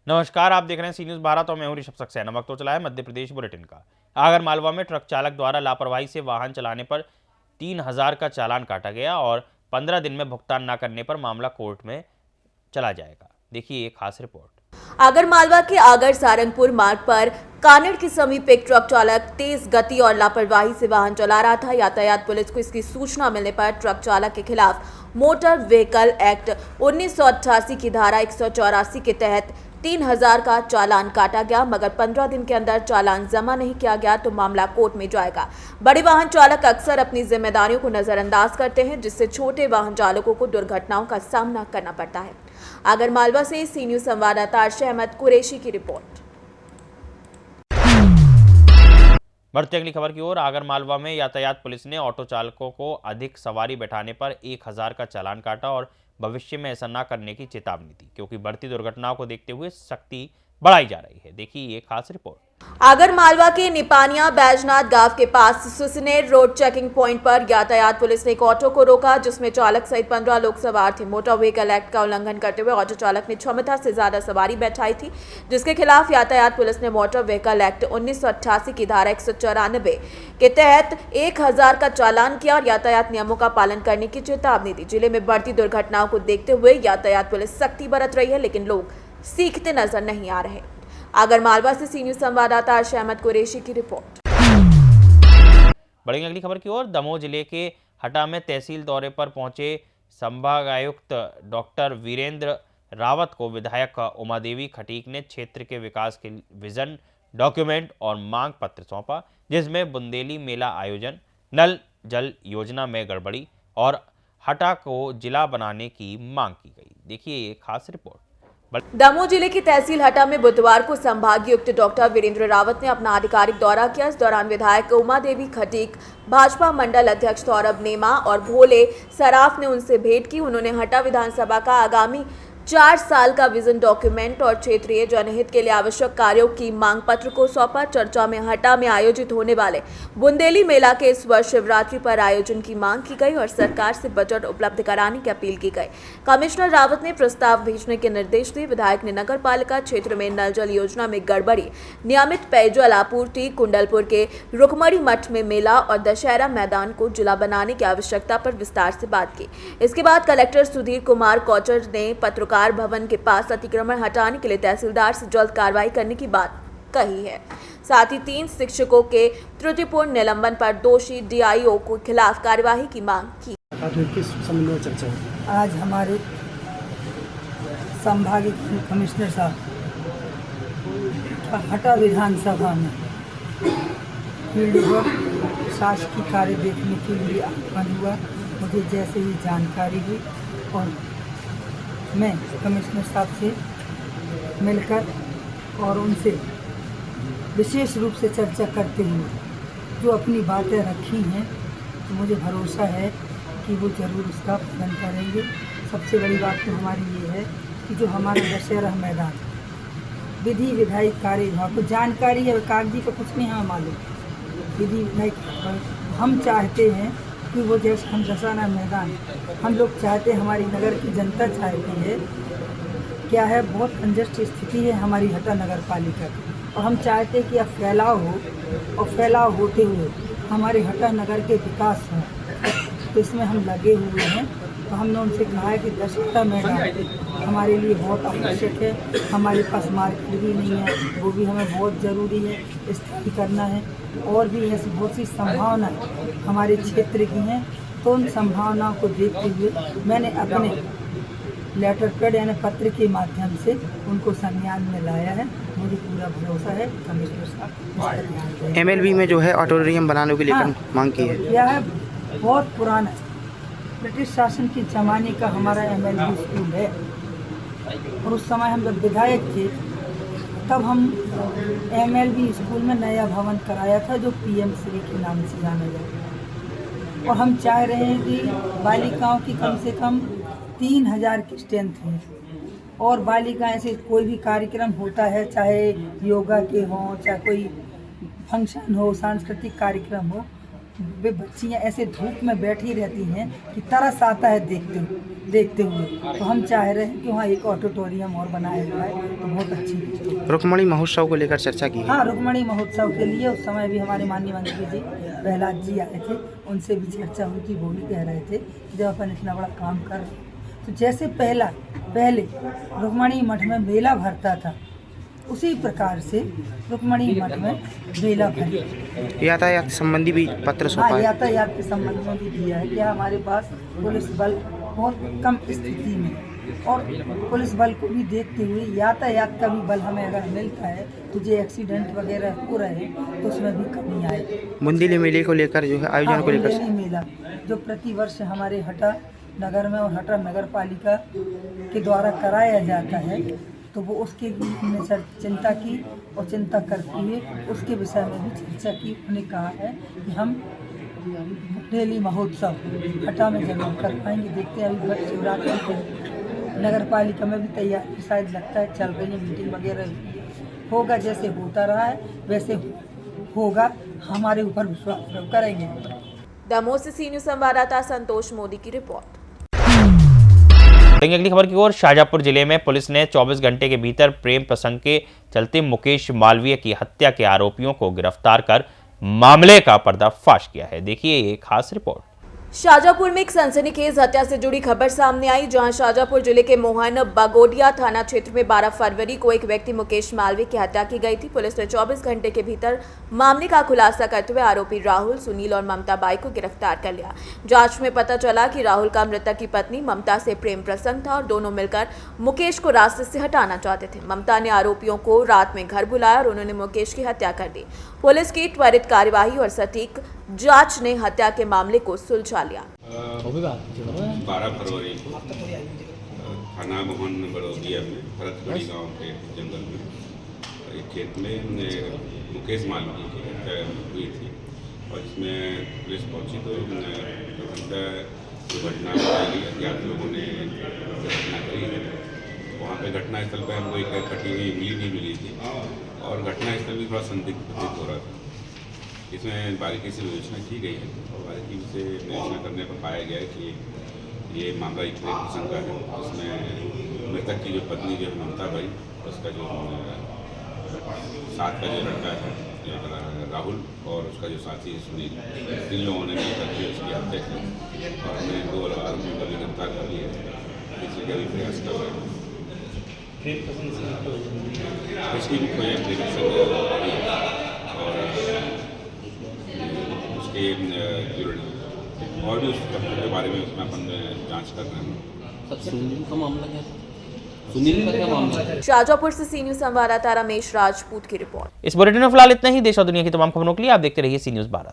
नमस्कार, आप देख रहे हैं सी न्यूज़ भारत और मैं हूं ऋषभ सक्सेना। वक्त तो चला है मध्य प्रदेश बुलेटिन का। आगर मालवा में ट्रक चालक द्वारा लापरवाही से वाहन चलाने पर 3000 का चालान काटा गया और 15 दिन में भुगतान न करने पर मामला कोर्ट में चला जाएगा। देखिए एक खास रिपोर्ट। आगर मालवा के आगर सारंगपुर मार्ग पर कानड़ के समीप एक ट्रक चालक तेज गति और लापरवाही से वाहन चला रहा था। यातायात पुलिस को इसकी सूचना मिलने पर ट्रक चालक के खिलाफ मोटर व्हीकल एक्ट 1988 की धारा 184 के तहत 3000 का चालान काटा गया, मगर 15 दिन के अंदर चालान जमा नहीं किया गया तो मामला कोर्ट में जाएगा। बड़े वाहन चालक अक्सर अपनी जिम्मेदारियों को नजरअंदाज करते हैं, जिससे छोटे वाहन चालकों को दुर्घटनाओं का सामना करना पड़ता है। आगर मालवा से सी न्यूज़ संवाददाता अर्श अहमद कुरैशी की रिपोर्ट। बढ़ते अगली खबर की ओर। आगर मालवा में यातायात पुलिस ने ऑटो चालकों को अधिक सवारी बैठाने पर 1000 का चालान काटा और भविष्य में ऐसा न करने की चेतावनी दी, क्योंकि बढ़ती दुर्घटनाओं को देखते हुए सख्ती बढ़ाई जा रही है। देखिए ये खास रिपोर्ट। आगर मालवा के निपानिया बैजनाथ गांव के पास सुसनेर रोड चेकिंग पॉइंट पर यातायात पुलिस ने एक ऑटो को रोका, जिसमें चालक सहित 15 लोग सवार थे। मोटर व्हीकल एक्ट का उल्लंघन करते हुए ऑटो चालक ने क्षमता से ज्यादा सवारी बैठाई थी, जिसके खिलाफ यातायात पुलिस ने मोटर व्हीकल एक्ट 1988 की धारा 194 के तहत 1000 का चालान किया और यातायात नियमों का पालन करने की चेतावनी दी। जिले में बढ़ती दुर्घटनाओं को देखते हुए यातायात पुलिस सख्ती बरत रही है, लेकिन लोग सीखते नजर नहीं आ रहे। आगर मालवा से सी न्यूज़ संवाददाता अर्श अहमद कुरैशी की रिपोर्ट। बढ़ेंगे अगली खबर की ओर। दमोह जिले के हटा में तहसील दौरे पर पहुंचे संभागायुक्त डॉक्टर वीरेंद्र रावत को विधायक उमा देवी खटीक ने क्षेत्र के विकास के विजन डॉक्यूमेंट और मांग पत्र सौंपा, जिसमें बुंदेली मेला आयोजन, नल जल योजना में गड़बड़ी और हटा को जिला बनाने की मांग की गई। देखिए ये खास रिपोर्ट। दमोह जिले की तहसील हटा में बुधवार को संभागायुक्त डॉक्टर वीरेंद्र रावत ने अपना आधिकारिक दौरा किया। इस दौरान विधायक उमा देवी खटीक, भाजपा मंडल अध्यक्ष सौरभ नेमा और भोले सराफ ने उनसे भेंट की। उन्होंने हटा विधानसभा का आगामी 4 साल का विजन डॉक्यूमेंट और क्षेत्रीय जनहित के लिए आवश्यक कार्यों की मांग पत्र को सौंपा। चर्चा में हटा में आयोजित होने वाले बुंदेली मेला के इस वर्ष शिवरात्रि पर आयोजन की मांग की गई और सरकार से बजट उपलब्ध कराने की अपील की गई। कमिश्नर रावत ने प्रस्ताव भेजने के निर्देश दिए। विधायक ने नगर पालिका क्षेत्र में नल जल योजना में गड़बड़ी, नियमित पेयजल आपूर्ति, कुंडलपुर के रुकमणी मठ में मेला और दशहरा मैदान को जिला बनाने की आवश्यकता पर विस्तार से बात की। इसके बाद कलेक्टर सुधीर कुमार कोचर ने पत्रकार भवन के पास अतिक्रमण हटाने के लिए तहसीलदार से जल्द कार्रवाई करने की बात कही है। साथ ही 3 शिक्षकों के त्रुटिपूर्ण निलंबन पर दोषी डीआईओ के खिलाफ कार्यवाही की मांग की। आज हमारे संभागीय कमिश्नर साहब हटा विधानसभा में फील्ड वर्क शासकीय कार्य देखने के लिए आह्वान हुआ। मुझे जैसे ही जानकारी हुई और मैं कमिश्नर साहब से मिलकर और उनसे विशेष रूप से चर्चा करते हुए जो अपनी बातें रखी हैं, तो मुझे भरोसा है कि वो ज़रूर उसका पालन करेंगे। सबसे बड़ी बात तो हमारी ये है कि जो हमारा दशहरा मैदान विधि विधायी कार्य विभाग को जानकारी है, कागजी का कुछ नहीं हमें मालूम। विधि विधायी हम चाहते हैं कि वो जैसे हम दशहरा मैदान हम लोग चाहते हैं, हमारी नगर की जनता चाहती है। क्या है, बहुत कंजस्ट स्थिति है हमारी हटा नगर पालिका की, और हम चाहते हैं कि अब फैलाव हो और फैलाव होते हुए हमारे हटा नगर के विकास हो। तो इसमें हम लगे हुए हैं। तो हमने उनसे कहा है कि दशहरा मैदान हमारे लिए बहुत आवश्यक है। हमारे पास मार्केट भी नहीं है, वो भी हमें बहुत ज़रूरी है स्थायी करना है। और भी ऐसी बहुत सी संभावनाएं हमारे क्षेत्र की हैं। तो उन संभावनाओं को देखते हुए मैंने अपने लेटर पैड यानी पत्र के माध्यम से उनको संज्ञान में लाया है। मुझे पूरा भरोसा है कमिश्नर साहब MLB में जो है ऑडिटोरियम बनाने के लिए मांग की है। यह है बहुत पुराना ब्रिटिश शासन के ज़माने का हमारा MLB स्कूल है, और उस समय हम जब विधायक थे तब हम MLB स्कूल में नया भवन कराया था जो PM श्री के नाम से जाना जाए। और हम चाह रहे हैं कि बालिकाओं की कम से कम 3000 की स्ट्रेंथ है, और बालिकाएं से कोई भी कार्यक्रम होता है, चाहे योगा के हों, चाहे कोई फंक्शन हो, सांस्कृतिक कार्यक्रम हो, वे बच्चियां ऐसे धूप में बैठी रहती हैं कि तरस आता है देखते हुए। तो हम चाह रहे हैं कि वहाँ एक ऑडिटोरियम और बनाया जाए तो बहुत अच्छी है। रुक्मणी महोत्सव को लेकर चर्चा की है। हाँ, रुक्मणी महोत्सव के लिए उस समय भी हमारे माननीय मंत्री जी प्रहलाद जी आए थे, उनसे भी चर्चा हुई थी। वो भी कह रहे थे कि जब अपन इतना बड़ा काम कर रहे हैं तो जैसे पहले रुक्मणी मठ में मेला भरता था, उसी प्रकार से रुक्मणी मठ में मेला भरे। यातायात संबंधी भी पत्र सौंपा हाँ, है। यातायात के संबंध में भी दिया है कि हमारे पास पुलिस बल बहुत कम स्थिति में है और पुलिस बल को भी देखते हुए यातायात का भी बल हमें अगर मिलता है तो जो एक्सीडेंट वगैरह हो रहे हैं तो उसमें भी कमी आए। बुंदीली मेले को लेकर जो है आयोजन को लेकर बुंदेली मेला जो प्रतिवर्ष हमारे हटा नगर में और हटा नगर पालिका के द्वारा कराया जाता है, तो वो उसके भी हमने चिंता की और चिंता करते हुए उसके विषय में भी चर्चा की। उन्होंने कहा है कि हम बुंदेली महोत्सव हटा में जरूर कर पाएंगे। देखते हैं अभी शिवरात्रि के नगर पालिका में भी तैयारी शायद लगता है चल रही है, मीटिंग वगैरह होगा। जैसे होता रहा है वैसे होगा, हमारे ऊपर विश्वास करेंगे। दमोह से सी न्यूज़ संवाददाता संतोष मोदी की रिपोर्ट। अगली खबर की ओर, शाजापुर जिले में पुलिस ने 24 घंटे के भीतर प्रेम प्रसंग के चलते मुकेश मालवीय की हत्या के आरोपियों को गिरफ्तार कर मामले का पर्दाफाश किया है। देखिए ये खास रिपोर्ट। शाजापुर में एक सनसनीखेज हत्या से जुड़ी खबर सामने आई, जहां शाजापुर जिले के मोहन बागोडिया थाना क्षेत्र में 12 फरवरी को एक व्यक्ति मुकेश मालवीय की हत्या की गई थी। पुलिस ने 24 घंटे के भीतर मामले का खुलासा करते हुए आरोपी राहुल, सुनील और ममता बाई को गिरफ्तार कर लिया। जांच में पता चला कि राहुल का मृतक की पत्नी ममता से प्रेम प्रसंग था और दोनों मिलकर मुकेश को रास्ते से हटाना चाहते थे। ममता ने आरोपियों को रात में घर बुलाया और उन्होंने मुकेश की हत्या कर दी। पुलिस की त्वरित कार्यवाही और सटीक जांच ने हत्या के मामले को सुलझा लिया। 12 फरवरी को थाना मोहन बड़ौदिया में भरतगढ़ी गांव के जंगल में एक खेत में मुकेश मालवीय की हत्या हुई थी और इसमें पुलिस पहुंची तो जो घटना बताई गई, अज्ञात लोगों ने घटना करी है। वहाँ पे घटनास्थल पर हमको एक कटी हुई उंगली भी मिली थी और घटनास्थल भी थोड़ा संदिग्ध प्रतीत हो रहा था। इसमें बारीकी से विवेचना की गई है और बारीकी से विवेचना करने पर पाया गया है कि ये मामला एक प्रेम प्रसंग का है। इसमें मृतक की जो पत्नी जो है ममता बाई, उसका जो साथ का जो लड़का है राहुल और उसका जो साथी है सुनील, इन लोगों ने मिलकर के उसकी हत्या की और उन्हें 2 आरोपियों को भी गिरफ्तार कर लिया है। इसलिए का भी प्रयास कर रहे हैं। इसकी भी कोई एप्लीकेशन और उसके और भी उस के बारे में उसमें अपन जांच कर रहे हैं। सुनील का मामला क्या है? सुनील का क्या मामला है? शाजापुर से सी न्यूज़ संवाददाता रमेश राजपूत की रिपोर्ट। इस बुलेटिन में फिलहाल इतना ही। देश और दुनिया की तमाम खबरों के लिए आप देखते रहिए सी न्यूज़ भारत।